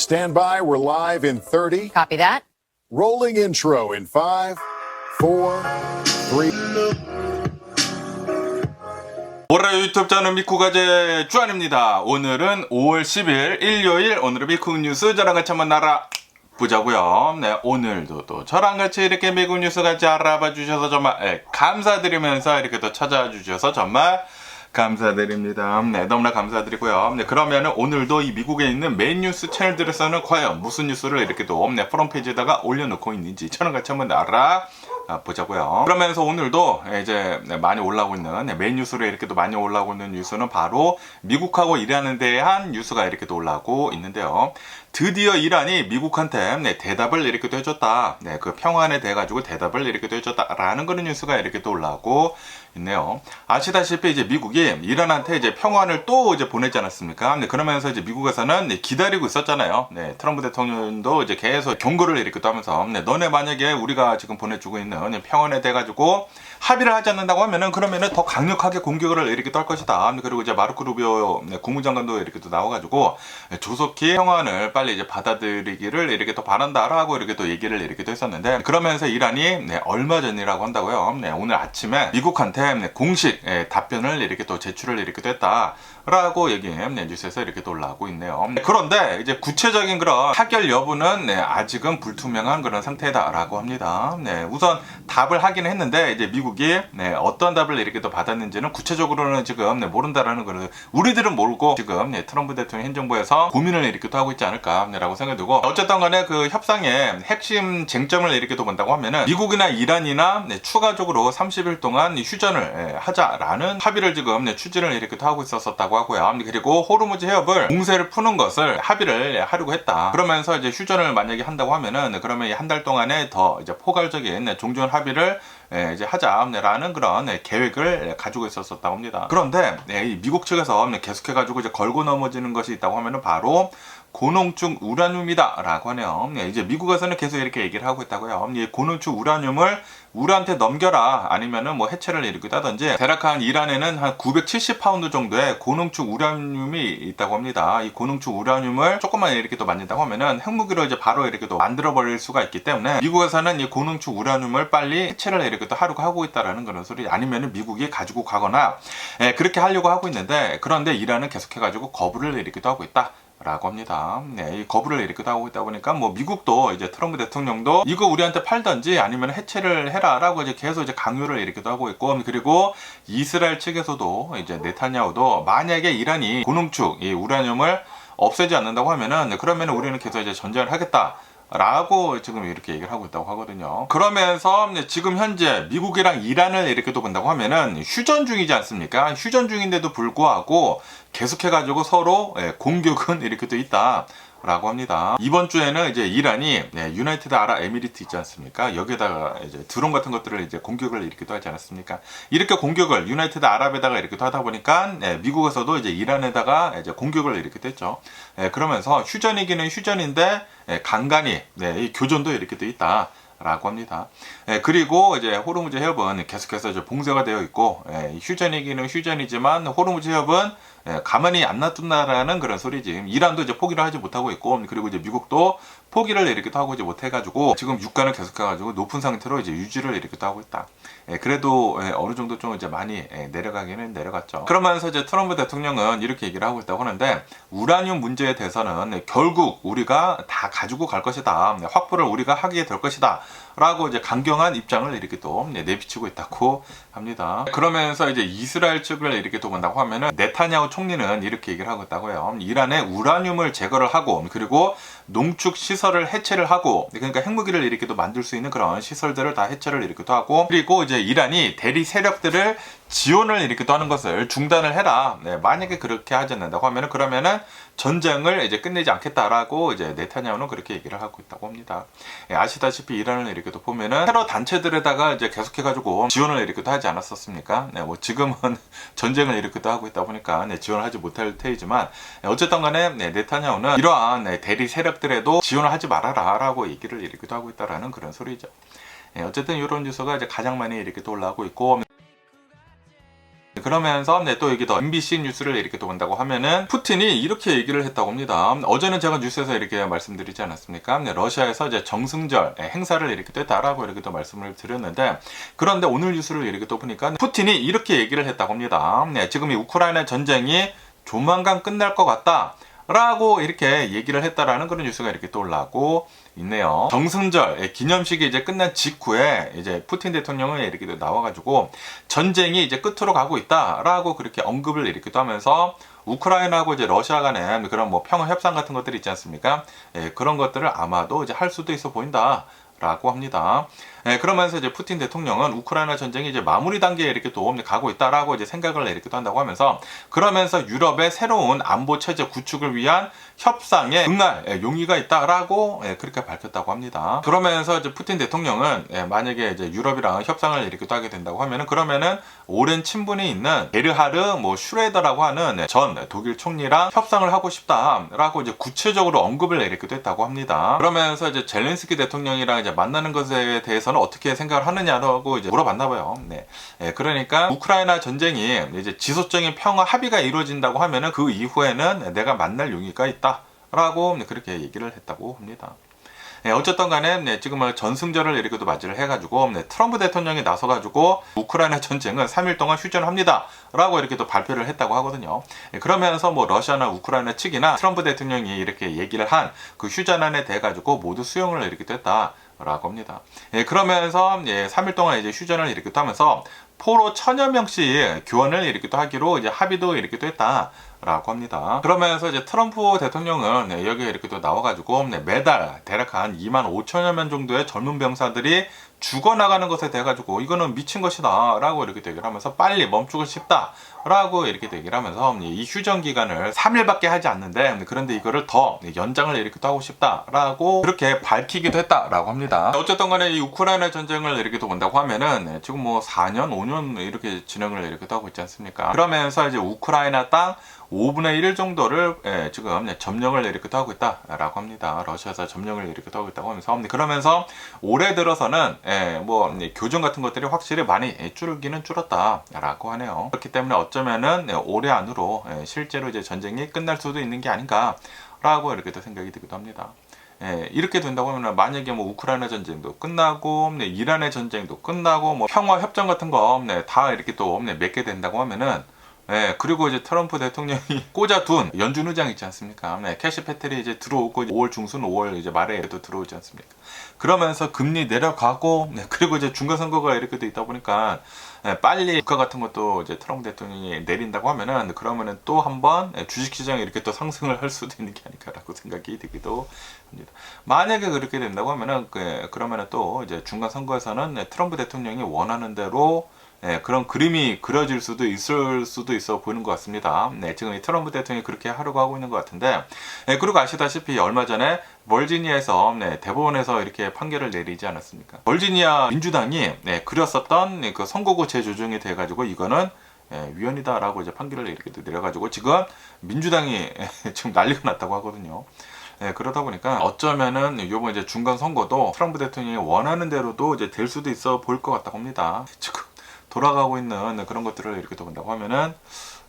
Stand by, we're live in 30. Copy that. Rolling intro in 5, 4, 3. 오라 유튜브 채널 미쿠가제 주안입니다. 오늘은 5월 10일 일요일, 오늘은 미국 뉴스 저랑 같이 한번 알아보자고요. 네, 오늘도 또 저랑 같이 이렇게 미국 뉴스 같이 알아봐 주셔서 정말 감사드리면서 이렇게 또 찾아와 주셔서 정말 감사드립니다. 네, 너무나 감사드리고요. 네, 그러면은 오늘도 이 미국에 있는 메인 뉴스 채널들에서는 과연 무슨 뉴스를 이렇게 또 프론페이지에다가 올려놓고 있는지 저랑 같이 한번 알아보자고요. 그러면서 오늘도 이제 많이 올라오고 있는 메인 뉴스로 이렇게 또 많이 올라오고 있는 뉴스는 바로 미국하고 이란에 대한 뉴스가 이렇게 또 올라오고 있는데요. 드디어 이란이 미국한테 대답을 이렇게 또 해줬다. 네, 그 평안에 대해 가지고 대답을 이렇게 또 해줬다라는 그런 뉴스가 이렇게 또 올라오고 있네요. 아시다시피 이제 미국이 이란한테 이제 평안을 또 이제 보내지 않았습니까? 네, 그러면서 이제 미국에서는 기다리고 있었잖아요. 네, 트럼프 대통령도 이제 계속 경고를 이렇게 또 하면서 너네 만약에 우리가 지금 보내주고 있는 평안에 대해 가지고 합의를 하지 않는다고 하면은 그러면은 더 강력하게 공격을 이렇게 또 할 것이다. 그리고 이제 마르코 루비오 국무장관도 이렇게 또 나와가지고 조속히 평안을 빨리 이제 받아들이기를 이렇게 또 바란다라고 이렇게 또 얘기를 이렇게 또 했었는데, 그러면서 이란이 얼마 전이라고 한다고요. 오늘 아침에 미국한테 공식 답변을 이렇게 또 제출을 이렇게 또 했다라고 얘기 뉴스에서 이렇게 또 올라오고 있네요. 그런데 이제 구체적인 그런 타결 여부는 아직은 불투명한 그런 상태다라고 합니다. 우선 답을 하긴 했는데 이제 미국이 어떤 답을 이렇게 또 받았는지는 구체적으로는 지금 모른다라는 거는 우리들은 모르고 지금 트럼프 대통령 행정부에서 고민을 이렇게 또 하고 있지 않을까라고 생각이 들고, 어쨌든 간에 그 협상의 핵심 쟁점을 이렇게 또 본다고 하면은 미국이나 이란이나 추가적으로 30일 동안 휴전을 하자라는 합의를 지금 추진을 이렇게 또 하고 있었다고 하고요. 그리고 호르무즈 해협을 공세를 푸는 것을 합의를 하려고 했다. 그러면서 이제 휴전을 만약에 한다고 하면은 그러면 한 달 동안에 더 이제 포괄적인 종전 합의를 이제 하자라는 그런 계획을 가지고 있었다고 합니다. 그런데 이 미국 측에서 계속해가지고 이제 걸고 넘어지는 것이 있다고 하면은 바로 고농축 우라늄이다 라고 하네요. 이제 미국에서는 계속 이렇게 얘기를 하고 있다고요. 이 고농축 우라늄을 우리한테 넘겨라, 아니면은 뭐 해체를 일으키기도 하든지, 대략 한 이란에는 한 970파운드 정도의 고농축 우라늄이 있다고 합니다. 이 고농축 우라늄을 조금만 이렇게 또 만든다고 하면은 핵무기로 이제 바로 이렇게 또 만들어버릴 수가 있기 때문에 미국에서는 이 고농축 우라늄을 빨리 해체를 이렇게 또 하려고 하고 있다라는 그런 소리, 아니면은 미국이 가지고 가거나 그렇게 하려고 하고 있는데, 그런데 이란은 계속해가지고 거부를 이렇게 또 하고 있다 라고 합니다. 이 거부를 이렇게 하고 있다 보니까 뭐 미국도 이제 트럼프 대통령도 이거 우리한테 팔던지 아니면 해체를 해라라고 이제 계속 이제 강요를 이렇게 하고 있고, 그리고 이스라엘 측에서도 이제 네타냐후도 만약에 이란이 고농축 이 우라늄을 없애지 않는다고 하면은 그러면 우리는 계속 이제 전쟁을 하겠다 라고 지금 이렇게 얘기를 하고 있다고 하거든요. 그러면서 지금 현재 미국이랑 이란을 이렇게 또 본다고 하면은 휴전 중이지 않습니까? 휴전 중인데도 불구하고 계속해가지고 서로 공격은 이렇게 또 있다 라고 합니다. 이번 주에는 이제 이란이 유나이티드 아랍에미리트 있지 않습니까? 여기에다가 이제 드론 같은 것들을 이제 공격을 이렇게 또 하지 않았습니까? 이렇게 공격을 유나이티드 아랍에다가 이렇게 또 하다 보니까 미국에서도 이제 이란에다가 이제 공격을 이렇게 또 했죠. 그러면서 휴전이기는 휴전인데 간간히 이 교전도 이렇게 또 있다 라고 합니다. 그리고 이제 호르무즈 해협은 계속해서 이제 봉쇄가 되어 있고, 휴전이기는 휴전이지만 호르무즈 해협은 가만히 안 놔둔다라는 그런 소리지. 이란도 이제 포기를 하지 못하고 있고, 그리고 이제 미국도 포기를 이렇게 또 하고 이제 못해가지고 지금 유가는 계속해가지고 높은 상태로 이제 유지를 이렇게 또 하고 있다. 그래도 어느 정도 좀 이제 많이 내려가기는 내려갔죠. 그러면서 이제 트럼프 대통령은 이렇게 얘기를 하고 있다고 하는데, 우라늄 문제에 대해서는 결국 우리가 다 가지고 갈 것이다, 확보를 우리가 하게 될 것이다 라고 이제 강경한 입장을 이렇게 또 내비치고 있다고 합니다. 그러면서 이제 이스라엘 측을 이렇게 또 본다고 하면은 네타냐후 총리는 이렇게 얘기를 하고 있다고요. 이란에 우라늄을 제거를 하고, 그리고 농축 시설을 해체를 하고, 그러니까 핵무기를 이렇게 또 만들 수 있는 그런 시설들을 다 해체를 이렇게 또 하고, 그리고 이제 이란이 대리 세력들을 지원을 이렇게 또 하는 것을 중단을 해라. 만약에 그렇게 하지 않는다고 하면은 그러면은 전쟁을 이제 끝내지 않겠다라고 이제 네타냐후는 그렇게 얘기를 하고 있다고 합니다. 아시다시피 이란을 이렇게 또 보면은 테러 단체들에다가 이제 계속해가지고 지원을 이렇게 또 하지 않았었습니까? 뭐 지금은 전쟁을 이렇게 또 하고 있다 보니까 지원을 하지 못할 테이지만, 어쨌든 간에 네타냐후는 이러한 대리 세력들에도 지원을 하지 말아라라고 얘기를 이렇게 또 하고 있다라는 그런 소리죠. 어쨌든 이런 뉴스가 이제 가장 많이 이렇게 또 올라오고 있고, 그러면서 또 여기 더 MBC 뉴스를 이렇게 또 본다고 하면은 푸틴이 이렇게 얘기를 했다고 합니다. 어제는 제가 뉴스에서 이렇게 말씀드리지 않았습니까? 러시아에서 이제 정승절 행사를 이렇게 또 했다라고 이렇게 또 말씀을 드렸는데, 그런데 오늘 뉴스를 이렇게 또 보니까 푸틴이 이렇게 얘기를 했다고 합니다. 지금 이 우크라이나 전쟁이 조만간 끝날 것 같다 라고 이렇게 얘기를 했다라는 그런 뉴스가 이렇게 또 올라오고 있네요. 정승절 기념식이 이제 끝난 직후에 이제 푸틴 대통령은 이렇게 나와가지고 전쟁이 이제 끝으로 가고 있다라고 그렇게 언급을 이렇게 또 하면서 우크라이나하고 이제 러시아 간에 그런 뭐 평화 협상 같은 것들이 있지 않습니까? 그런 것들을 아마도 이제 할 수도 있어 보인다. 라고 합니다. 그러면서 이제 푸틴 대통령은 우크라이나 전쟁이 이제 마무리 단계에 이렇게 또 가고 있다라고 이제 생각을 이렇게 또 한다고 하면서, 그러면서 유럽의 새로운 안보 체제 구축을 위한 협상에 응할 용의가 있다라고 그렇게 밝혔다고 합니다. 그러면서 이제 푸틴 대통령은 만약에 이제 유럽이랑 협상을 이렇게 또 하게 된다고 하면은, 그러면은 오랜 친분이 있는 게르하르 슈레더라고 하는 전 독일 총리랑 협상을 하고 싶다라고 이제 구체적으로 언급을 이렇게 또 했다고 합니다. 그러면서 이제 젤렌스키 대통령이랑 이제 만나는 것에 대해서는 어떻게 생각을 하느냐라고 이제 물어봤나 봐요. 그러니까 우크라이나 전쟁이 이제 지속적인 평화 합의가 이루어진다고 하면은 그 이후에는 내가 만날 용의가 있다라고 그렇게 얘기를 했다고 합니다. 어쨌든 간에 지금 전승절을 이렇게 또 맞이를 해가지고 트럼프 대통령이 나서가지고 우크라이나 전쟁은 3일 동안 휴전합니다 라고 이렇게 또 발표를 했다고 하거든요. 그러면서 뭐 러시아나 우크라이나 측이나 트럼프 대통령이 이렇게 얘기를 한 그 휴전안에 대해 가지고 모두 수용을 이렇게 또 했다 라고 합니다. 그러면서 3일 동안 이제 휴전을 이렇게 또 하면서 포로 1000여 명씩 교환을 이렇게 또 하기로 이제 합의도 이렇게 또 했다라고 합니다. 그러면서 이제 트럼프 대통령은 여기에 이렇게 또 나와가지고 매달 대략 한 25,000여 명 정도의 젊은 병사들이 죽어나가는 것에 대해 가지고 이거는 미친 것이다 라고 이렇게 얘기를 하면서 빨리 멈추고 싶다 라고 이렇게 얘기를 하면서 이 휴전 기간을 3일밖에 하지 않는데, 그런데 이거를 더 연장을 이렇게 또 하고 싶다 라고 그렇게 밝히기도 했다라고 합니다. 어쨌든 간에 이 우크라이나 전쟁을 이렇게 또 본다고 하면은 지금 뭐 4년 5년 이렇게 진행을 이렇게 또 하고 있지 않습니까? 그러면서 이제 우크라이나 땅 5분의 1 정도를 지금 점령을 이렇게 또 하고 있다라고 합니다. 러시아에서 점령을 이렇게 또 하고 있다고 하면서, 그러면서 올해 들어서는 뭐 교전 같은 것들이 확실히 많이 줄기는 줄었다라고 하네요. 그렇기 때문에 어쩌면은 올해 안으로 실제로 이제 전쟁이 끝날 수도 있는 게 아닌가라고 이렇게 또 생각이 들기도 합니다. 이렇게 된다고 하면 만약에 뭐 우크라이나 전쟁도 끝나고 이란의 전쟁도 끝나고 뭐 평화 협정 같은 거 다 이렇게 또 맺게 된다고 하면은, 그리고 이제 트럼프 대통령이 꽂아둔 연준 의장 있지 않습니까? 캐시 패틀이 이제 들어오고 5월 중순 5월 이제 말에도 들어오지 않습니까? 그러면서 금리 내려가고, 그리고 이제 중간선거가 이렇게 돼 있다 보니까 빨리 국가 같은 것도 이제 트럼프 대통령이 내린다고 하면은, 그러면은 또 한번 주식시장이 이렇게 또 상승을 할 수도 있는 게 아닐까라고 생각이 들기도 합니다. 만약에 그렇게 된다고 하면은 그러면은 또 이제 중간선거에서는 트럼프 대통령이 원하는 대로 그런 그림이 그려질 수도 있어 보이는 것 같습니다. 지금 이 트럼프 대통령이 그렇게 하려고 하고 있는 것 같은데, 그리고 아시다시피 얼마 전에 버지니아에서 대법원에서 이렇게 판결을 내리지 않았습니까? 버지니아 민주당이 그렸었던 그 선거구 재조정이 돼가지고 이거는 위헌이다라고 이제 판결을 이렇게 내려가지고 지금 민주당이 지금 난리가 났다고 하거든요. 그러다 보니까 어쩌면은 요번 이제 중간 선거도 트럼프 대통령이 원하는 대로도 이제 될 수도 있어 보일 것 같다고 합니다. 지금 돌아가고 있는 그런 것들을 이렇게 또 본다고 하면은,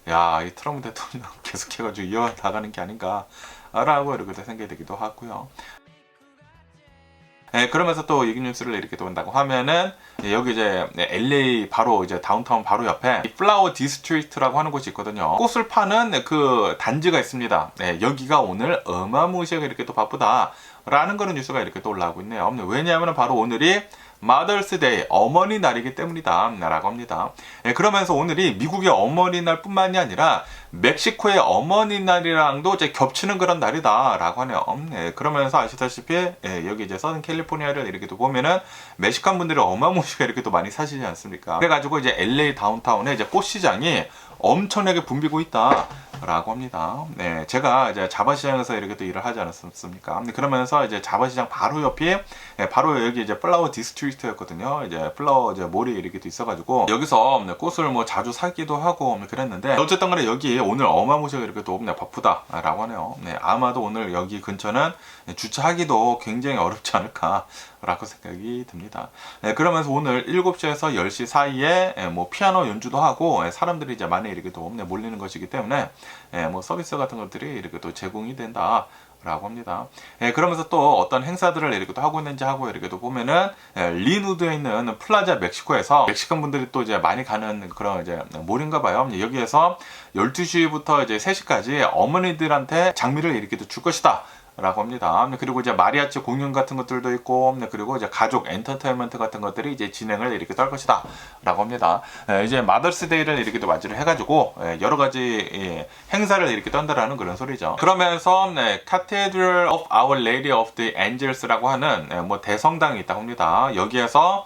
야, 이 트럼프 대통령 계속해가지고 이어나가는 게 아닌가라고 이렇게 생각이 되기도 하고요. 그러면서 또 이 뉴스를 이렇게 또 본다고 하면은, 여기 이제 LA 바로 이제 다운타운 바로 옆에 플라워 디스트리트라고 하는 곳이 있거든요. 꽃을 파는 그 단지가 있습니다. 여기가 오늘 어마무시하게 이렇게 또 바쁘다라는 그런 뉴스가 이렇게 또 올라오고 있네요. 왜냐하면 바로 오늘이 마더스데이, 어머니 날이기 때문이다 라고 합니다. 그러면서 오늘이 미국의 어머니날 뿐만이 아니라 멕시코의 어머니날이랑도 이제 겹치는 그런 날이다 라고 하네요. 그러면서 아시다시피 여기 이제 서든 캘리포니아를 이렇게 또 보면은 멕시칸 분들이 어마무시하게 이렇게 또 많이 사시지 않습니까? 그래가지고 이제 LA 다운타운에 이제 꽃시장이 엄청나게 붐비고 있다 라고 합니다. 제가 이제 자바시장에서 이렇게 또 일을 하지 않았습니까? 그러면서 이제 자바시장 바로 옆이 바로 여기 이제 플라워 디스트리트였거든요. 이제 플라워 이제 몰이 이렇게 또 있어가지고 여기서 꽃을 뭐 자주 사기도 하고 그랬는데, 어쨌든 간에 여기 오늘 어마무시하게 이렇게 또 바쁘다 라고 하네요. 아마도 오늘 여기 근처는 주차하기도 굉장히 어렵지 않을까 라고 생각이 듭니다. 그러면서 오늘 7시에서 10시 사이에 뭐 피아노 연주도 하고 사람들이 이제 많이 이렇게 또 몰리는 것이기 때문에 뭐 서비스 같은 것들이 이렇게 또 제공이 된다. 라고 합니다. 그러면서 또 어떤 행사들을 이렇게 또 하고 있는지 하고 이렇게 또 보면은 리누드에 있는 플라자 멕시코에서 멕시칸 분들이 또 이제 많이 가는 그런 이제 몰인가 봐요. 여기에서 12시부터 이제 3시까지 어머니들한테 장미를 이렇게 또 줄 것이다. 라고 합니다. 그리고 이제 마리아치 공연 같은 것들도 있고, 그리고 이제 가족 엔터테인먼트 같은 것들이 이제 진행을 이렇게 할 것이다. 라고 합니다. 이제 마더스데이를 이렇게 또 맞이를 해가지고, 여러 가지 행사를 이렇게 떤다라는 그런 소리죠. 그러면서, Cathedral of Our Lady of the Angels라고 하는, 뭐 대성당이 있다고 합니다. 여기에서,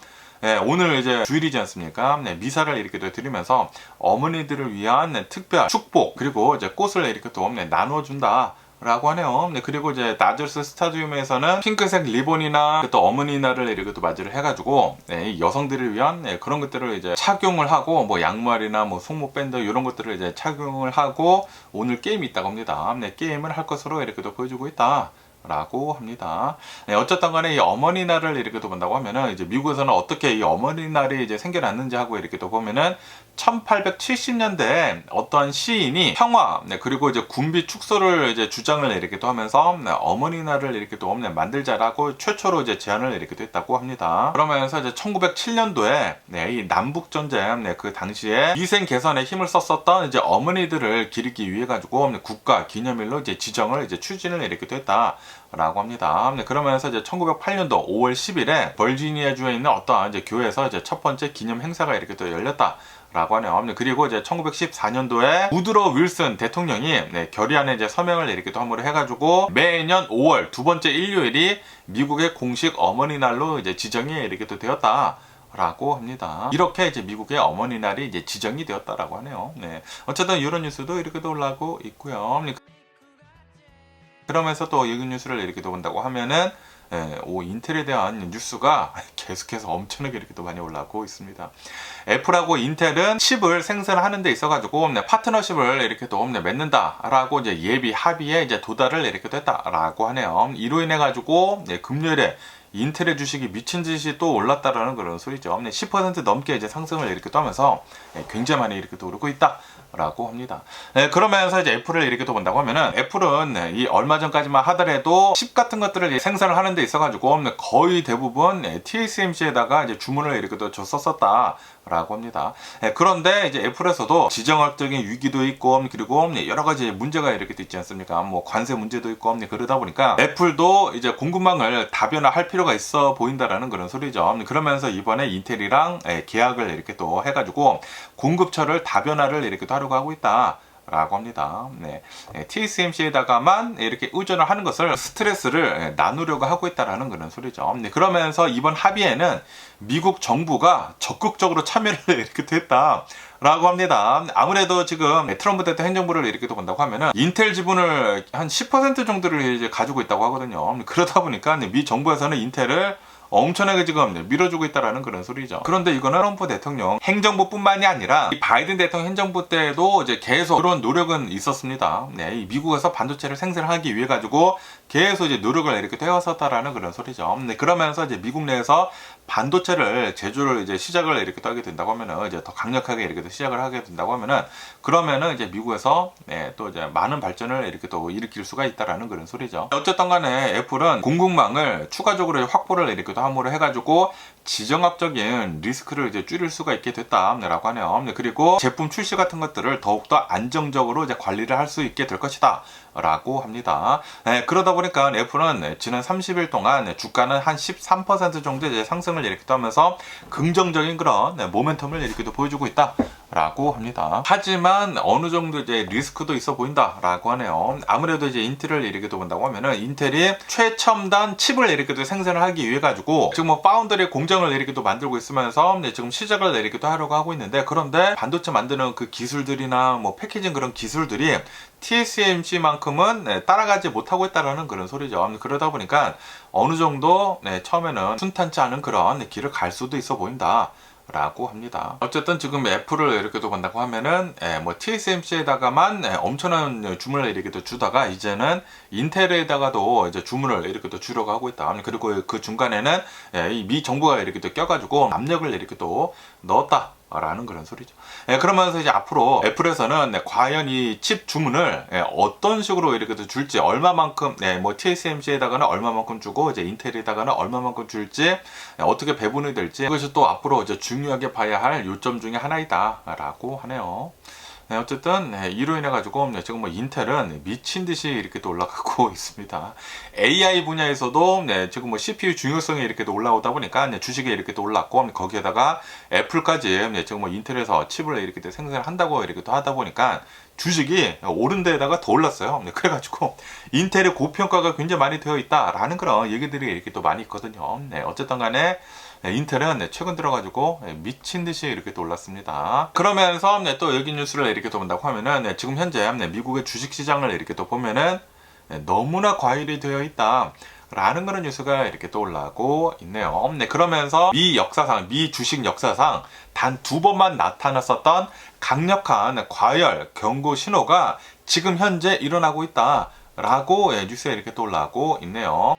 오늘 이제 주일이지 않습니까? 미사를 이렇게 또 드리면서 어머니들을 위한 특별 축복, 그리고 이제 꽃을 이렇게 또 나눠준다. 라고 하네요. 그리고 이제 나절스 스타디움에서는 핑크색 리본이나 또 어머니날을 이렇게 또 맞이를 해가지고 여성들을 위한 그런 것들을 이제 착용을 하고 뭐 양말이나 뭐 손목 밴드 이런 것들을 이제 착용을 하고 오늘 게임이 있다고 합니다. 게임을 할 것으로 이렇게 또 보여주고 있다. 라고 합니다. 어쨌든 간에 이 어머니날을 이렇게 또 본다고 하면은 이제 미국에서는 어떻게 이 어머니날이 이제 생겨났는지 하고 이렇게 또 보면은 1870년대에 어떤 시인이 평화, 그리고 이제 군비 축소를 이제 주장을 이렇게 또 하면서 어머니날을 이렇게 또 만들자라고 최초로 이제 제안을 이렇게 또 했다고 합니다. 그러면서 이제 1907년도에 이 남북전쟁, 그 당시에 위생 개선에 힘을 썼었던 이제 어머니들을 기리기 위해 가지고 국가 기념일로 이제 지정을 이제 추진을 이렇게 또 했다. 라고 합니다. 그러면서 이제 1908년도 5월 10일에 버지니아주에 있는 어떤 이제 교회에서 이제 첫 번째 기념 행사가 이렇게 또 열렸다. 라고 하네요. 그리고 이제 1914년도에 우드로 윌슨 대통령이 결의안에 이제 서명을 이렇게 또 함으로 해가지고 매년 5월 두 번째 일요일이 미국의 공식 어머니날로 이제 지정이 이렇게 또 되었다. 라고 합니다. 이렇게 이제 미국의 어머니날이 이제 지정이 되었다라고 하네요. 어쨌든 이런 뉴스도 이렇게 또 올라오고 있고요. 그러면서 또 이 뉴스를 이렇게 또 본다고 하면은 인텔에 대한 뉴스가 계속해서 엄청나게 이렇게 또 많이 올라오고 있습니다. 애플하고 인텔은 칩을 생산하는 데 있어가지고 파트너십을 이렇게 또 맺는다라고 이제 예비 합의에 이제 도달을 이렇게 또 했다라고 하네요. 이로 인해 가지고 금요일에 인텔의 주식이 미친 듯이 또 올랐다라는 그런 소리죠. 10% 넘게 이제 상승을 이렇게 또 하면서 굉장히 많이 이렇게 또 오르고 있다. 라고 합니다. 그러면서 이제 애플을 이렇게 또 본다고 하면은 애플은 이 얼마 전까지만 하더라도 칩 같은 것들을 생산을 하는 데 있어가지고 거의 대부분 TSMC에다가 이제 주문을 이렇게 또 줬었다. 라고 합니다. 그런데 이제 애플에서도 지정학적인 위기도 있고 그리고 여러 가지 문제가 이렇게 있지 않습니까? 뭐 관세 문제도 있고 그러다 보니까 애플도 이제 공급망을 다변화할 필요가 있어 보인다라는 그런 소리죠. 그러면서 이번에 인텔이랑 계약을 이렇게 또 해가지고 공급처를 다변화를 이렇게 또 하려고 하고 있다. 라고 합니다. TSMC에다가만 이렇게 의존을 하는 것을 스트레스를 나누려고 하고 있다라는 그런 소리죠. 그러면서 이번 합의에는 미국 정부가 적극적으로 참여를 이렇게 했다. 라고 합니다. 아무래도 지금 트럼프 대통령 행정부를 이렇게 본다고 하면은 인텔 지분을 한 10% 정도를 이제 가지고 있다고 하거든요. 그러다 보니까 미 정부에서는 인텔을 엄청나게 지금 밀어주고 있다라는 그런 소리죠. 그런데 이거는 트럼프 대통령 행정부뿐만이 아니라 이 바이든 대통령 행정부 때도 이제 계속 그런 노력은 있었습니다. 이 미국에서 반도체를 생산하기 위해 가지고 계속 이제 노력을 이렇게 해왔었다라는 그런 소리죠. 그러면서 이제 미국 내에서 반도체를 제조를 이제 시작을 이렇게 하게 된다고 하면은 이제 더 강력하게 이렇게 시작을 하게 된다고 하면은 그러면은 이제 미국에서 또 이제 많은 발전을 이렇게 또 일으킬 수가 있다라는 그런 소리죠. 어쨌든 간에 애플은 공급망을 추가적으로 확보를 이렇게 또 함으로 해가지고 지정학적인 리스크를 이제 줄일 수가 있게 됐다라고 하네요. 그리고 제품 출시 같은 것들을 더욱더 안정적으로 이제 관리를 할 수 있게 될 것이다. 라고 합니다. 그러다 보니까 애플은 지난 30일 동안 주가는 한 13% 정도 이제 상승을 이렇게 하면서 긍정적인 그런 모멘텀을 이렇게 보여주고 있다. 라고 합니다. 하지만 어느 정도 이제 리스크도 있어 보인다 라고 하네요. 아무래도 이제 인텔을 이렇게 본다고 하면은 인텔이 최첨단 칩을 이렇게 생산을 하기 위해 가지고 지금 뭐 파운드리 공장을 이렇게 만들고 있으면서 지금 시작을 이렇게 하려고 하고 있는데 그런데 반도체 만드는 그 기술들이나 뭐 패키징 그런 기술들이 TSMC만큼은 따라가지 못하고 있다라는 그런 소리죠. 그러다 보니까 어느 정도 처음에는 순탄치 않은 그런 길을 갈 수도 있어 보인다. 라고 합니다. 어쨌든 지금 애플을 이렇게 또 본다고 하면은 뭐 TSMC에다가만 엄청난 주문을 이렇게 또 주다가 이제는 인텔에다가도 이제 주문을 이렇게 또 주려고 하고 있다. 그리고 그 중간에는 이 미 정부가 이렇게 또 껴가지고 압력을 이렇게 또 넣었다. 라는 그런 소리죠. 그러면서 이제 앞으로 애플에서는 과연 이 칩 주문을 어떤 식으로 이렇게 또 줄지, 얼마만큼, 뭐 TSMC에다가는 얼마만큼 주고, 이제 인텔에다가는 얼마만큼 줄지, 어떻게 배분이 될지, 그것이 또 앞으로 이제 중요하게 봐야 할 요점 중에 하나이다. 라고 하네요. 어쨌든 이로 인해 가지고 지금 뭐 인텔은 미친 듯이 이렇게 또 올라가고 있습니다. AI 분야에서도 지금 뭐 CPU 중요성이 이렇게 또 올라오다 보니까 주식이 이렇게 또 올랐고, 거기에다가 애플까지 지금 뭐 인텔에서 칩을 이렇게 또 생산한다고 이렇게 또 하다 보니까 주식이 오른 데에다가 더 올랐어요. 그래가지고 인텔의 고평가가 굉장히 많이 되어 있다라는 그런 얘기들이 이렇게 또 많이 있거든요. 어쨌든 간에 인텔은 최근 들어가지고 미친 듯이 이렇게 또 올랐습니다. 그러면서 또 여기 뉴스를 이렇게 또 본다고 하면은 지금 현재 미국의 주식 시장을 이렇게 또 보면은 너무나 과열이 되어 있다. 라는 그런 뉴스가 이렇게 또 올라오고 있네요. 그러면서 미 주식 역사상 단 2번만 나타났었던 강력한 과열 경고 신호가 지금 현재 일어나고 있다. 라고 뉴스에 이렇게 또 올라오고 있네요.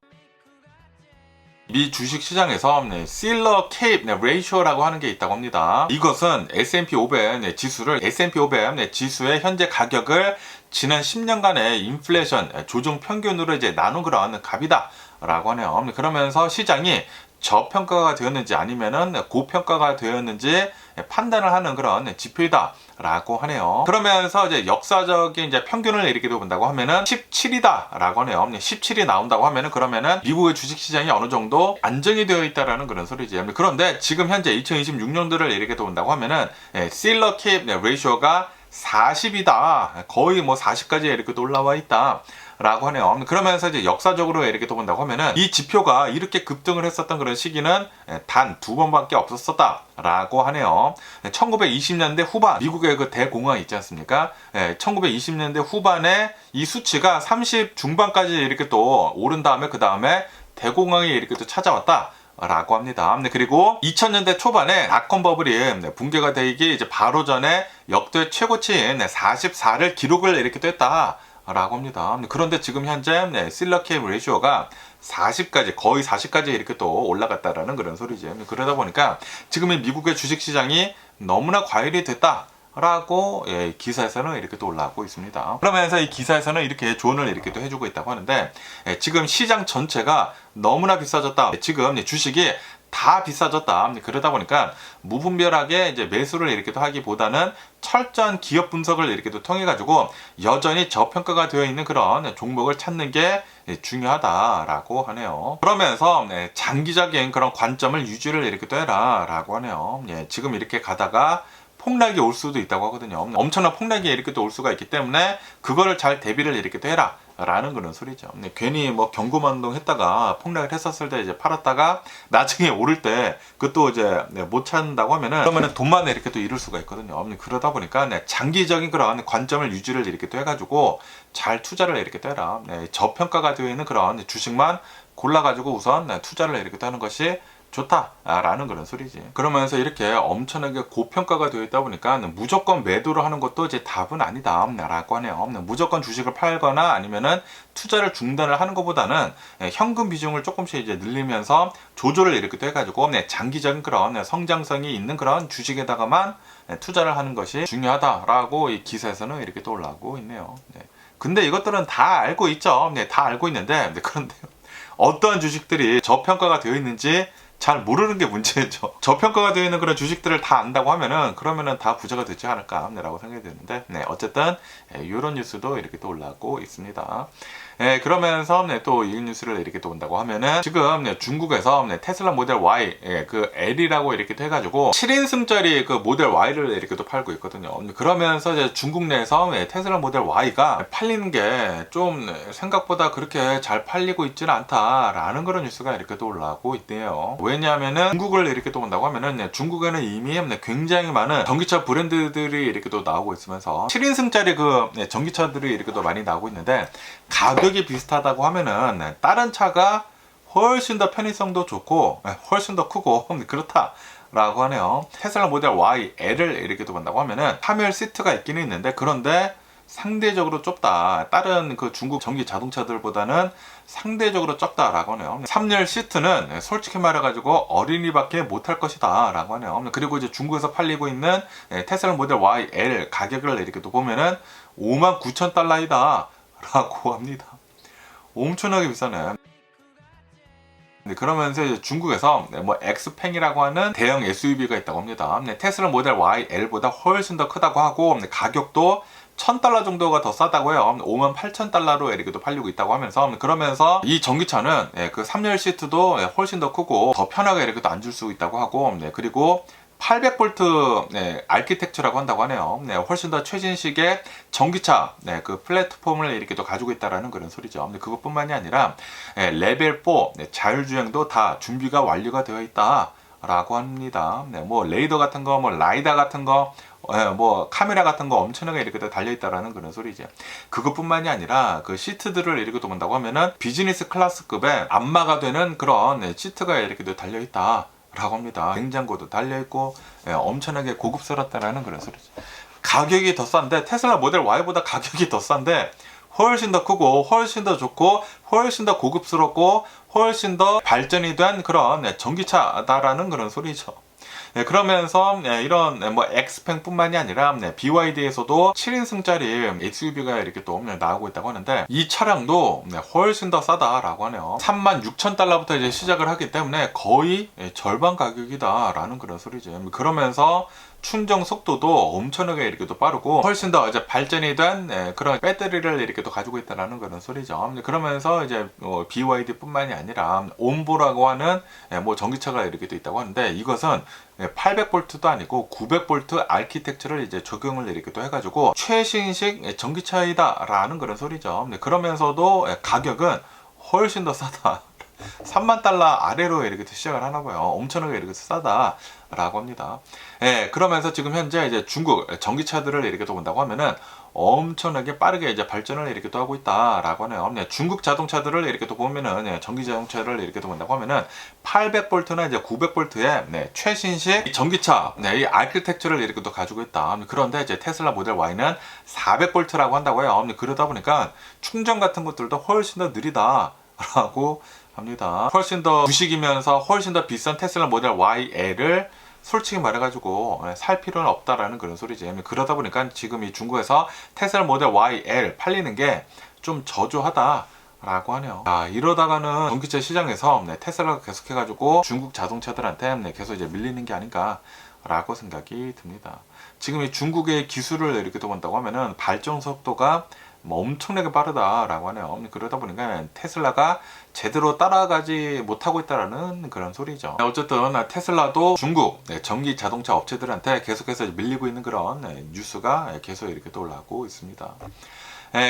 미 주식 시장에서 실러 케이프 레이쇼라고 하는 게 있다고 합니다. 이것은 S&P 500 지수를 S&P 500 지수의 현재 가격을 지난 10년간의 인플레이션 조정 평균으로 이제 나눈 그런 값이다 라고 하네요. 그러면서 시장이 저평가가 되었는지 아니면은 고평가가 되었는지 판단을 하는 그런 지표이다 라고 하네요. 그러면서 이제 역사적인 이제 평균을 이렇게 본다고 하면은 17이다 라고 하네요. 17이 나온다고 하면은 그러면은 미국의 주식 시장이 어느 정도 안정이 되어 있다라는 그런 소리지. 그런데 지금 현재 2026년도를 이렇게 본다고 하면은 실러 케이프 레이쇼가 40이다. 거의 뭐 40까지 이렇게 또 올라와 있다. 라고 하네요. 그러면서 이제 역사적으로 이렇게 또 본다고 하면은 이 지표가 이렇게 급등을 했었던 그런 시기는 단 2번밖에 없었다. 라고 하네요. 1920년대 후반 미국의 그 대공황 있지 않습니까? 1920년대 후반에 이 수치가 30 중반까지 이렇게 또 오른 다음에 그 다음에 대공황이 이렇게 또 찾아왔다. 라고 합니다. 그리고 2000년대 초반에 닷컴 버블이 붕괴가 되기 이제 바로 전에 역대 최고치인 44를 기록을 이렇게 또 했다. 라고 합니다. 그런데 지금 현재 실러 케이프 레이쇼가 40까지 거의 40까지 이렇게 또 올라갔다라는 그런 소리죠. 그러다 보니까 지금 이 미국의 주식 시장이 너무나 과열이 됐다. 라고 기사에서는 이렇게 또 올라오고 있습니다. 그러면서 이 기사에서는 이렇게 조언을 이렇게 또 해주고 있다고 하는데 지금 시장 전체가 너무나 비싸졌다. 지금 주식이 다 비싸졌다. 그러다 보니까 무분별하게 이제 매수를 이렇게 또 하기보다는 철저한 기업 분석을 이렇게 또 통해 가지고 여전히 저평가가 되어 있는 그런 종목을 찾는 게 중요하다라고 하네요. 그러면서 장기적인 그런 관점을 유지를 이렇게 또 해라라고 하네요. 지금 이렇게 가다가 폭락이 올 수도 있다고 하거든요. 엄청난 폭락이 이렇게 또 올 수가 있기 때문에 그거를 잘 대비를 이렇게 또 해라. 라는 그런 소리죠. 괜히 뭐 경고만동 했다가 폭락을 했었을 때 이제 팔았다가 나중에 오를 때 그것도 이제 못 찾는다고 하면은 그러면은 돈만 이렇게 또 잃을 수가 있거든요. 그러다 보니까 장기적인 그런 관점을 유지를 이렇게 또 해가지고 잘 투자를 이렇게 또 해라. 저평가가 되어 있는 그런 주식만 골라가지고 우선 투자를 이렇게 또 하는 것이 좋다라는 그런 소리지. 그러면서 이렇게 엄청나게 고평가가 되어 있다 보니까 무조건 매도를 하는 것도 이제 답은 아니다 라고 하네요. 무조건 주식을 팔거나 아니면은 투자를 중단을 하는 것보다는 현금 비중을 조금씩 이제 늘리면서 조절을 이렇게 또 해가지고 장기적인 그런 성장성이 있는 그런 주식에다가만 투자를 하는 것이 중요하다라고 이 기사에서는 이렇게 또 올라오고 있네요. 근데 이것들은 다 알고 있죠. 다 알고 있는데 그런데 어떠한 주식들이 저평가가 되어 있는지 잘 모르는 게 문제죠. 저평가가 되어 있는 그런 주식들을 다 안다고 하면은 그러면은 다 부자가 되지 않을까 라고 생각이 드는데 어쨌든 이런 뉴스도 이렇게 또 올라오고 있습니다. 그러면서 또 이 뉴스를 이렇게 또 본다고 하면은 지금 중국에서 테슬라 모델 Y 그 L이라고 이렇게 또 해가지고 7인승짜리 그 모델 Y를 이렇게 또 팔고 있거든요. 그러면서 이제 중국 내에서 테슬라 모델 Y가 팔리는 게 좀 생각보다 그렇게 잘 팔리고 있지는 않다라는 그런 뉴스가 이렇게 또 올라오고 있대요. 왜냐하면은 중국을 이렇게 또 본다고 하면은 중국에는 이미 굉장히 많은 전기차 브랜드들이 이렇게 또 나오고 있으면서 7인승짜리 그 전기차들이 이렇게 또 많이 나오고 있는데 가격이 비슷하다고 하면은 다른 차가 훨씬 더 편의성도 좋고 훨씬 더 크고 그렇다 라고 하네요. 테슬라 모델 Y, L을 이렇게 또 본다고 하면은 3열 시트가 있기는 있는데, 그런데 상대적으로 좁다. 다른 그 중국 전기 자동차들보다는 상대적으로 적다라고 하네요. 3열 시트는 솔직히 말해가지고 어린이밖에 못할 것이다 라고 하네요. 그리고 이제 중국에서 팔리고 있는 테슬라 모델 Y, L 가격을 이렇게 또 보면은 59,000달러이다 라고 합니다. 엄청나게 비싸네. 그러면서 이제 중국에서 뭐 엑스팽이라고 하는 대형 SUV가 있다고 합니다. 테슬라 모델 Y, L보다 훨씬 더 크다고 하고, 가격도 1,000달러 정도가 더 싸다고 해요. 58,000달러로 이렇게도 팔리고 있다고 하면서, 그러면서 이 전기차는 그 3열 시트도 훨씬 더 크고 더 편하게 이렇게도 앉을 수 있다고 하고, 그리고 800V 아키텍처라고 한다고 하네요. 훨씬 더 최신식의 전기차 그 플랫폼을 이렇게 또 가지고 있다라는 그런 소리죠. 그것뿐만이 아니라 레벨 4 자율주행도 다 준비가 완료가 되어 있다라고 합니다. 뭐 레이더 같은 거, 뭐 라이다 같은 거, 뭐 카메라 같은 거 엄청나게 이렇게 또 달려 있다라는 그런 소리죠. 그것뿐만이 아니라 그 시트들을 이렇게 또 본다고 하면은 비즈니스 클래스급의 안마가 되는 그런 시트가 이렇게 또 달려 있다 라고 합니다. 냉장고도 달려있고 엄청나게 고급스럽다라는 그런 소리죠. 가격이 더 싼데, 테슬라 모델 Y보다 가격이 더 싼데 훨씬 더 크고 훨씬 더 좋고 훨씬 더 고급스럽고 훨씬 더 발전이 된 그런 전기차다라는 그런 소리죠. 그러면서 이런 뭐 엑스팽 뿐만이 아니라 BYD에서도 7인승짜리 SUV가 이렇게 또 나오고 있다고 하는데, 이 차량도 훨씬 더 싸다라고 하네요. 36,000달러부터 이제 시작을 하기 때문에 거의 절반 가격이다 라는 그런 소리죠. 그러면서 충전 속도도 엄청나게 이렇게 또 빠르고 훨씬 더 이제 발전이 된 그런 배터리를 이렇게 또 가지고 있다라는 그런 소리죠. 그러면서 이제 BYD뿐만이 아니라 옴보라고 하는 뭐 전기차가 이렇게 또 있다고 하는데, 이것은 800V도 아니고 900V 아키텍처를 이제 적용을 이렇게 또 해가지고 최신식 전기차이다라는 그런 소리죠. 그러면서도 가격은 훨씬 더 싸다. 3만 달러 아래로 이렇게 시작을 하나 봐요. 엄청나게 이렇게 싸다라고 합니다. 그러면서 지금 현재 이제 중국 전기차들을 이렇게 또 본다고 하면은 엄청나게 빠르게 이제 발전을 이렇게 또 하고 있다라고 하네요. 중국 자동차들을 이렇게 또 보면은 전기 자동차를 이렇게 또 본다고 하면은 800V나 이제 900V의 최신식 전기차 이 아키텍처를 이렇게 또 가지고 있다. 그런데 이제 테슬라 모델 Y는 400V라고 한다고 해요. 그러다 보니까 충전 같은 것들도 훨씬 더 느리다라고 합니다. 훨씬 더 구식이면서 훨씬 더 비싼 테슬라 모델 Y, L을 솔직히 말해가지고 살 필요는 없다라는 그런 소리지. 그러다 보니까 지금 이 중국에서 테슬라 모델 Y, L 팔리는 게 좀 저조하다라고 하네요. 이러다가는 전기차 시장에서 테슬라가 계속해가지고 중국 자동차들한테 계속 이제 밀리는 게 아닌가라고 생각이 듭니다. 지금 이 중국의 기술을 이렇게 또 본다고 하면은 발전 속도가 엄청나게 빠르다라고 하네요. 그러다 보니까 테슬라가 제대로 따라가지 못하고 있다라는 그런 소리죠. 어쨌든 테슬라도 중국 전기 자동차 업체들한테 계속해서 밀리고 있는 그런 뉴스가 계속 이렇게 또 올라오고 있습니다.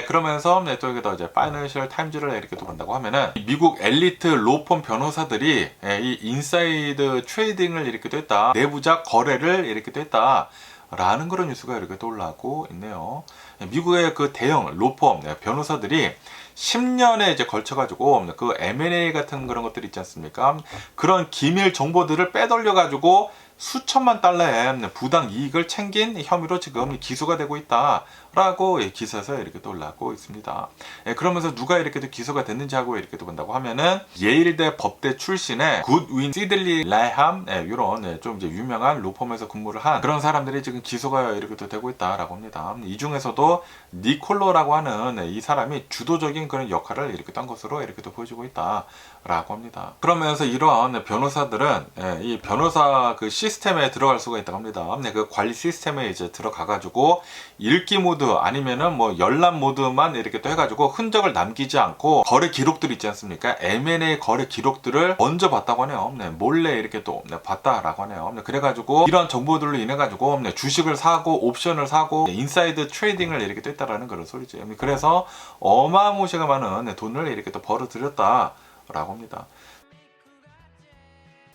그러면서 또 여기다 이제 파이낸셜 타임즈를 이렇게 또 본다고 하면은 미국 엘리트 로펌 변호사들이 이 인사이드 트레이딩을 이렇게 또 했다, 내부자 거래를 이렇게 또 했다 라는 그런 뉴스가 이렇게 또 올라오고 있네요. 미국의 그 대형 로펌 변호사들이 10년에 이제 걸쳐가지고 그 M&A 같은 그런 것들 있지 않습니까? 그런 기밀 정보들을 빼돌려 가지고 수천만 달러의 부당 이익을 챙긴 혐의로 지금 기소가 되고 있다라고 기사에서 이렇게 또 올라오고 있습니다. 그러면서 누가 이렇게 또 기소가 됐는지 하고 이렇게 또 본다고 하면은 예일대 법대 출신의 굿윈 시들리 라함 이런 좀 이제 유명한 로펌에서 근무를 한 그런 사람들이 지금 기소가 이렇게 또 되고 있다라고 합니다. 이 중에서도 니콜로라고 하는 이 사람이 주도적인 그런 역할을 이렇게 딴 것으로 이렇게 또 보여주고 있다라고 합니다. 그러면서 이러한 변호사들은 이 변호사 그 시스템에 들어갈 수가 있다고 합니다. 그 관리 시스템에 이제 들어가가지고 읽기 모드 아니면은 뭐 열람 모드만 이렇게 또 해가지고 흔적을 남기지 않고 거래 기록들 있지 않습니까? M&A 거래 기록들을 먼저 봤다고 하네요. 몰래 이렇게 또 봤다라고 하네요. 그래가지고 이런 정보들로 인해가지고 주식을 사고 옵션을 사고 인사이드 트레이딩을 이렇게 또 했다라는 그런 소리죠. 그래서 어마무시하게 많은 돈을 이렇게 또 벌어들였다라고 합니다.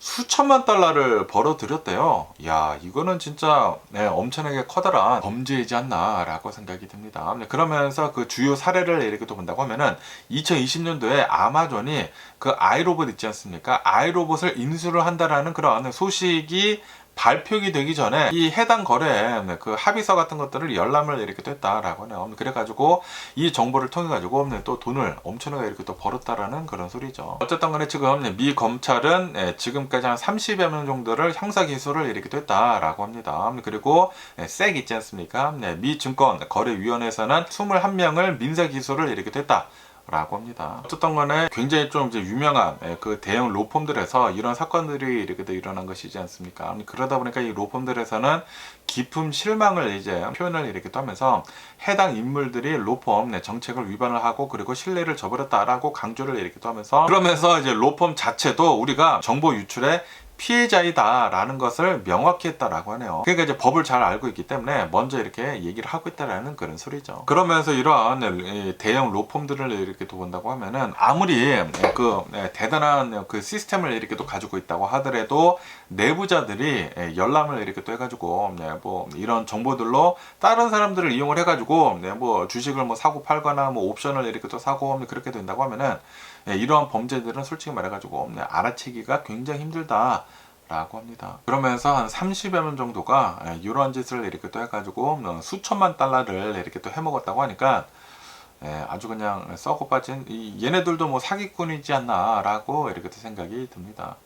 수천만 달러를 벌어들였대요. 야, 이거는 진짜 엄청나게 커다란 범죄이지 않나라고 생각이 듭니다. 그러면서 그 주요 사례를 이렇게 또 본다고 하면은 2020년도에 아마존이 그 아이로봇 있지 않습니까? 아이로봇을 인수를 한다라는 그런 소식이 발표가 되기 전에 이 해당 거래에 그 합의서 같은 것들을 열람을 이렇게 됐다라고 하네요. 그래가지고 이 정보를 통해 가지고 또 돈을 엄청나게 이렇게 또 벌었다라는 그런 소리죠. 어쨌든 간에 지금 미 검찰은 지금까지 한 30여 명 정도를 형사 기소를 이렇게 됐다라고 합니다. 그리고 색 있지 않습니까? 미 증권 거래위원회에서는 21명을 민사 기소를 이렇게 됐다. 라고 합니다. 어쨌든 간에 굉장히 좀 이제 유명한 그 대형 로펌들에서 이런 사건들이 이렇게 일어난 것이지 않습니까? 그러다 보니까 이 로펌들에서는 깊은 실망을 이제 표현을 이렇게 또 하면서 해당 인물들이 로펌 정책을 위반을 하고 그리고 신뢰를 저버렸다라고 강조를 이렇게 또 하면서 그러면서 이제 로펌 자체도 우리가 정보 유출에 피해자이다라는 것을 명확히 했다라고 하네요. 그러니까 이제 법을 잘 알고 있기 때문에 먼저 이렇게 얘기를 하고 있다라는 그런 소리죠. 그러면서 이러한 대형 로펌들을 이렇게 또 본다고 하면은 아무리 그 대단한 그 시스템을 이렇게 또 가지고 있다고 하더라도 내부자들이 열람을 이렇게 또 해가지고 뭐 이런 정보들로 다른 사람들을 이용을 해가지고 뭐 주식을 뭐 사고 팔거나 뭐 옵션을 이렇게 또 사고 그렇게 된다고 하면은 이러한 범죄들은 솔직히 말해가지고 알아채기가 굉장히 힘들다 라고 합니다. 그러면서 한 30여 명 정도가 이런 짓을 이렇게 또 해가지고 수천만 달러를 이렇게 또 해먹었다고 하니까 아주 그냥 썩어 빠진 얘네들도 뭐 사기꾼이지 않나 라고 이렇게 또 생각이 듭니다.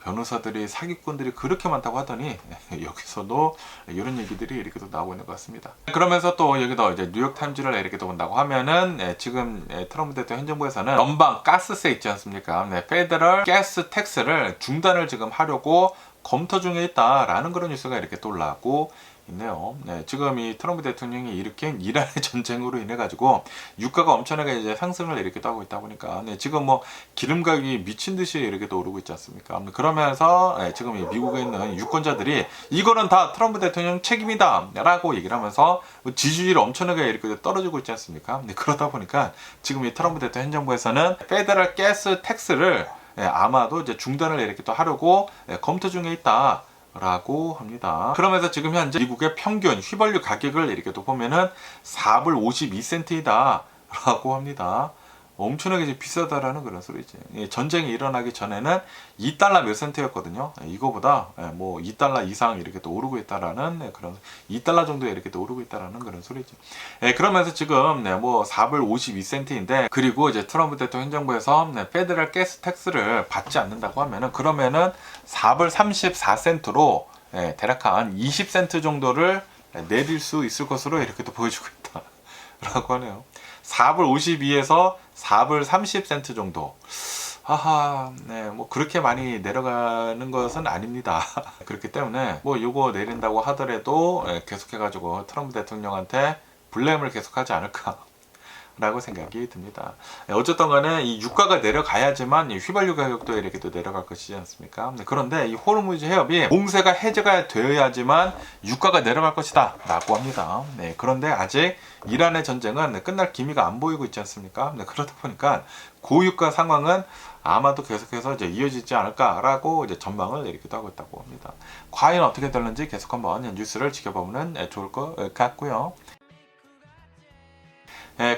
변호사들이 사기꾼들이 그렇게 많다고 하더니 여기서도 이런 얘기들이 이렇게 또 나오고 있는 것 같습니다. 그러면서 또 여기도 이제 뉴욕타임즈를 이렇게 또 본다고 하면은 지금 트럼프 대통령 행정부에서는 연방 가스세 있지 않습니까? 페더럴 가스 텍스를 중단을 지금 하려고 검토 중에 있다라는 그런 뉴스가 이렇게 또 올라오고 있네요. 지금 이 트럼프 대통령이 일으킨 이란의 전쟁으로 인해 가지고 유가가 엄청나게 이제 상승을 이렇게 또 하고 있다 보니까 지금 뭐 기름 가격이 미친 듯이 이렇게 또 오르고 있지 않습니까? 그러면서 지금 이 미국에 있는 유권자들이 이거는 다 트럼프 대통령 책임이다라고 얘기를 하면서 지지율이 엄청나게 이렇게 떨어지고 있지 않습니까? 그러다 보니까 지금 이 트럼프 대통령 행정부에서는 페더럴 가스 텍스를 아마도 이제 중단을 이렇게 또 하려고 검토 중에 있다. 라고 합니다. 그러면서 지금 현재 미국의 평균 휘발유 가격을 이렇게 또 보면은 4불 52센트이다 라고 합니다. 엄청나게 비싸다라는 그런 소리지. 전쟁이 일어나기 전에는 2달러 몇 센트였거든요. 이거보다 뭐 2달러 이상 이렇게 또 오르고 있다라는 그런 2달러 정도 이렇게 또 오르고 있다라는 그런 소리죠. 그러면서 지금 뭐 4불 52센트인데 그리고 이제 트럼프 대통령 행정부에서 페더럴 가스 텍스를 받지 않는다고 하면은 그러면은 4불 34센트로 대략 한 20센트 정도를 내릴 수 있을 것으로 이렇게 또 보여주고 있다라고 하네요. 4불 52에서 4불 30센트 정도. 뭐 그렇게 많이 내려가는 것은 아닙니다. 그렇기 때문에 뭐 요거 내린다고 하더라도 계속해가지고 트럼프 대통령한테 블레임을 계속하지 않을까. 라고 생각이 듭니다. 어쨌든 간에 이 유가가 내려가야지만 이 휘발유 가격도 이렇게 또 내려갈 것이지 않습니까? 그런데 이 호르무즈 해협이 봉쇄가 해제가 되어야지만 유가가 내려갈 것이다 라고 합니다. 그런데 아직 이란의 전쟁은 끝날 기미가 안 보이고 있지 않습니까? 그러다 보니까 고유가 상황은 아마도 계속해서 이제 이어지지 않을까라고 이제 전망을 이렇게도 하고 있다고 합니다. 과연 어떻게 될는지 계속 한번 뉴스를 지켜보면 좋을 것 같고요.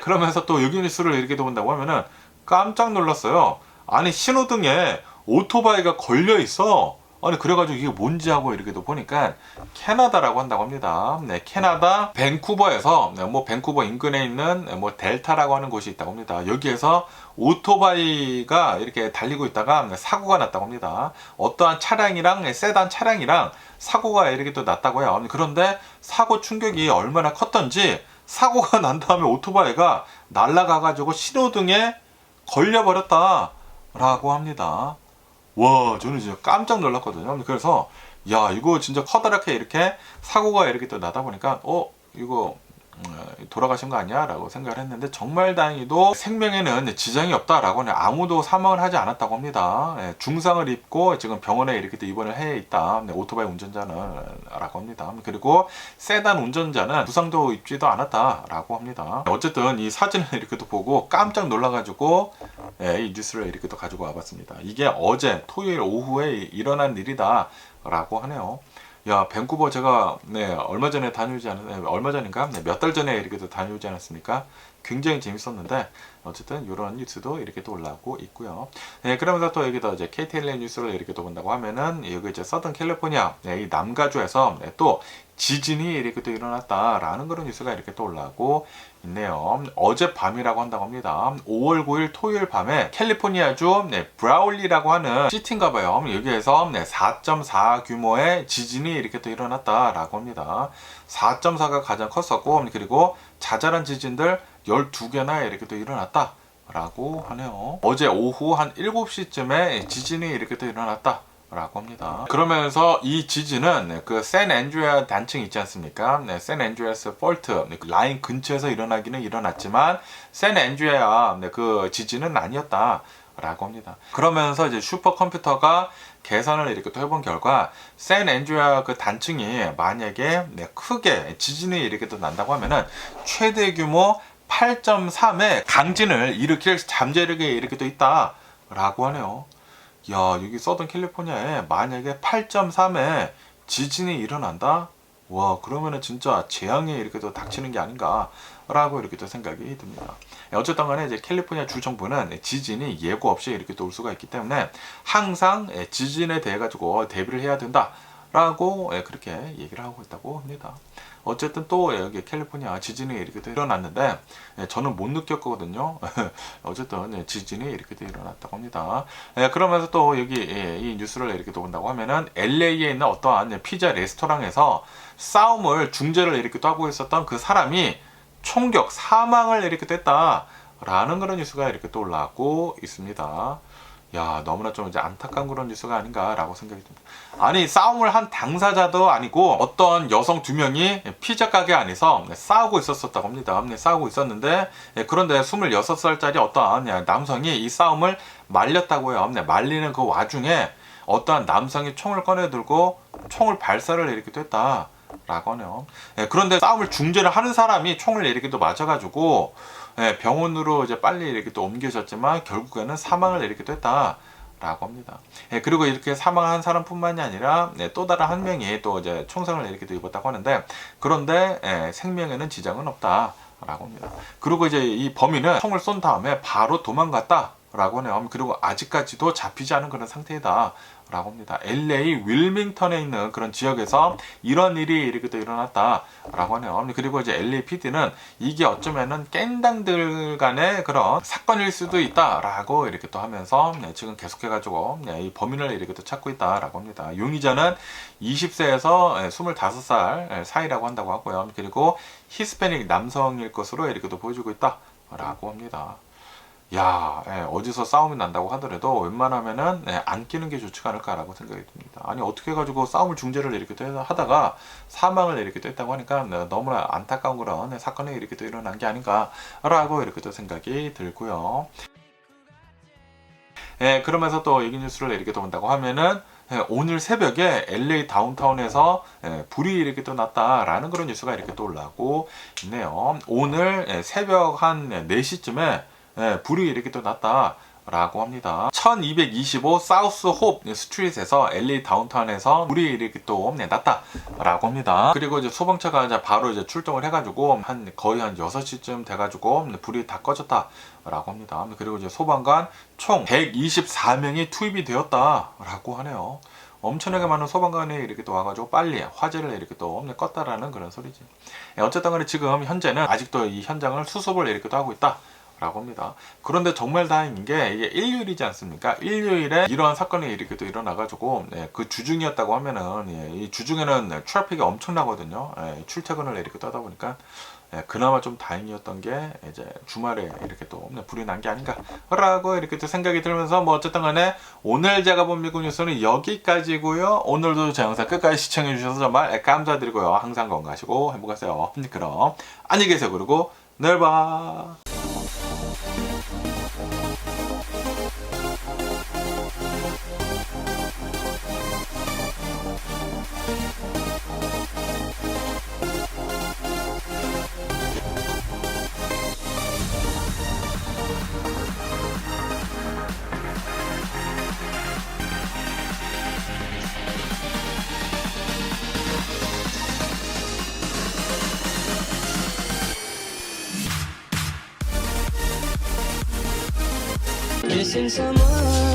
그러면서 또 여기 뉴스를 이렇게 본다고 하면은 깜짝 놀랐어요. 아니 신호등에 오토바이가 걸려 있어. 아니 그래가지고 이게 뭔지 하고 이렇게 또 보니까 캐나다라고 한다고 합니다. 캐나다 밴쿠버에서 뭐 밴쿠버 인근에 있는 뭐 델타라고 하는 곳이 있다고 합니다. 여기에서 오토바이가 이렇게 달리고 있다가 사고가 났다고 합니다. 어떠한 차량이랑 세단 차량이랑 사고가 이렇게 또 났다고요. 그런데 사고 충격이 얼마나 컸던지 사고가 난 다음에 오토바이가 날아가가지고 신호등에 걸려버렸다 라고 합니다. 와, 저는 진짜 깜짝 놀랐거든요. 그래서 야, 이거 진짜 커다랗게 이렇게 사고가 이렇게 또 나다 보니까 이거 돌아가신 거 아니야? 라고 생각을 했는데 정말 다행히도 생명에는 지장이 없다라고 아무도 사망을 하지 않았다고 합니다. 중상을 입고 지금 병원에 이렇게 또 입원을 해 있다. 오토바이 운전자는 라고 합니다. 그리고 세단 운전자는 부상도 입지도 않았다라고 합니다. 어쨌든 이 사진을 이렇게 또 보고 깜짝 놀라가지고 이 뉴스를 이렇게 또 가지고 와봤습니다. 이게 어제 토요일 오후에 일어난 일이다 라고 하네요. 야, 밴쿠버 제가 얼마 전에 다녀오지 얼마 전인가? 몇 달 전에 이렇게 또 다녀오지 않았습니까? 굉장히 재밌었는데 어쨌든 이런 뉴스도 이렇게 또 올라오고 있고요. 그러면서 또 여기다 이제 KTLA 뉴스를 이렇게 또 본다고 하면은 여기 이제 서던 캘리포니아 이 남가주에서 또 지진이 이렇게 또 일어났다라는 그런 뉴스가 이렇게 또 올라오고 있네요. 어젯밤이라고 한다고 합니다. 5월 9일 토요일 밤에 캘리포니아주 브라울리라고 하는 시티인가 봐요. 여기에서 4.4 규모의 지진이 이렇게 또 일어났다라고 합니다. 4.4가 가장 컸었고 그리고 자잘한 지진들 12개나 이렇게 또 일어났다 라고 하네요. 어제 오후 한 7시쯤에 지진이 이렇게 또 일어났다 라고 합니다. 그러면서 이 지진은 그 샌앤드레아 단층 있지 않습니까? 샌앤드레아스 폴트 라인 근처에서 일어나기는 일어났지만 샌앤드레아 그 지진은 아니었다 라고 합니다. 그러면서 이제 슈퍼컴퓨터가 계산을 이렇게 또 해본 결과 샌앤드레아 그 단층이 만약에 크게 지진이 이렇게 또 난다고 하면은 최대 규모 8.3의 강진을 일으킬 잠재력이 이렇게 또 있다 라고 하네요. 야, 여기 서던 캘리포니아에 만약에 8.3의 지진이 일어난다? 와, 그러면은 진짜 재앙이 이렇게 또 닥치는 게 아닌가 라고 이렇게 또 생각이 듭니다. 어쨌든 간에 이제 캘리포니아 주 정부는 지진이 예고 없이 이렇게 또 올 수가 있기 때문에 항상 지진에 대해 가지고 대비를 해야 된다 라고 그렇게 얘기를 하고 있다고 합니다. 어쨌든 또 여기 캘리포니아 지진이 이렇게 또 일어났는데 저는 못 느꼈거든요. 어쨌든 지진이 이렇게 또 일어났다고 합니다. 그러면서 또 여기 이 뉴스를 이렇게 또 본다고 하면은 LA에 있는 어떠한 피자 레스토랑에서 싸움을 중재를 이렇게 또 하고 있었던 그 사람이 총격 사망을 이렇게 또 했다라는 그런 뉴스가 이렇게 또 올라오고 있습니다. 야, 너무나 좀 이제 안타까운 그런 뉴스가 아닌가라고 생각이 듭니다. 아니, 싸움을 한 당사자도 아니고 어떤 여성 2명이 피자 가게 안에서 싸우고 있었다고 합니다. 싸우고 있었는데 그런데 26살짜리 어떠한 남성이 이 싸움을 말렸다고요. 말리는 그 와중에 어떠한 남성이 총을 꺼내 들고 총을 발사를 이렇게 또 했다 라고 하네요. 그런데 싸움을 중재를 하는 사람이 총을 이렇게 또 맞아가지고 병원으로 이제 빨리 이렇게 또 옮겨졌지만 결국에는 사망을 이렇게 또 했다라고 합니다. 그리고 이렇게 사망한 사람뿐만이 아니라 또 다른 한 명이 또 이제 총상을 이렇게 또 입었다고 하는데 그런데 생명에는 지장은 없다라고 합니다. 그리고 이제 이 범인은 총을 쏜 다음에 바로 도망갔다라고 하네요. 그리고 아직까지도 잡히지 않은 그런 상태이다. 라고 합니다. LA 윌밍턴에 있는 그런 지역에서 이런 일이 이렇게 또 일어났다 라고 하네요. 그리고 이제 LA PD는 이게 어쩌면은 깽당들 간의 그런 사건일 수도 있다 라고 이렇게 또 하면서 지금 계속해가지고 이 범인을 이렇게 또 찾고 있다 라고 합니다. 용의자는 20세에서 25살 사이라고 한다고 하고요. 그리고 히스패닉 남성일 것으로 이렇게 또 보여주고 있다 라고 합니다. 야, 어디서 싸움이 난다고 하더라도 웬만하면은 안 끼는 게 좋지가 않을까라고 생각이 듭니다. 아니, 어떻게 해가지고 싸움을 중재를 이렇게 또 하다가 사망을 이렇게 또 했다고 하니까 너무나 안타까운 그런 사건이 이렇게 또 일어난 게 아닌가라고 이렇게 또 생각이 들고요. 그러면서 또 여기 뉴스를 이렇게 또 본다고 하면은 오늘 새벽에 LA 다운타운에서 불이 이렇게 또 났다라는 그런 뉴스가 이렇게 또 올라오고 있네요. 오늘 새벽 한 4시쯤에 불이 이렇게 또 났다라고 합니다. 1225 사우스 홉 스트리트에서 LA 다운타운에서 불이 이렇게 또 났다라고 합니다. 그리고 이제 소방차가 이제 바로 이제 출동을 해가지고 거의 한 6시쯤 돼가지고 불이 다 꺼졌다라고 합니다. 그리고 이제 소방관 총 124명이 투입이 되었다라고 하네요. 엄청나게 많은 소방관이 이렇게 또 와가지고 빨리 화재를 이렇게 또 껐다라는 그런 소리지. 어쨌든 간에 지금 현재는 아직도 이 현장을 수습을 이렇게 또 하고 있다. 라고 합니다. 그런데 정말 다행인 게 이게 일요일이지 않습니까? 일요일에 이러한 사건이 이렇게 또 일어나가지고 그 주중이었다고 하면은 이 주중에는 트래픽이 엄청나거든요. 출퇴근을 이렇게 떠다 보니까 그나마 좀 다행이었던 게 이제 주말에 이렇게 또 불이 난 게 아닌가라고 이렇게 또 생각이 들면서 뭐 어쨌든 간에 오늘 제가 본 미국 뉴스는 여기까지고요. 오늘도 제 영상 끝까지 시청해 주셔서 정말 감사드리고요. 항상 건강하시고 행복하세요. 그럼 안녕히 계세요. 그리고 내일 봐. Missing someone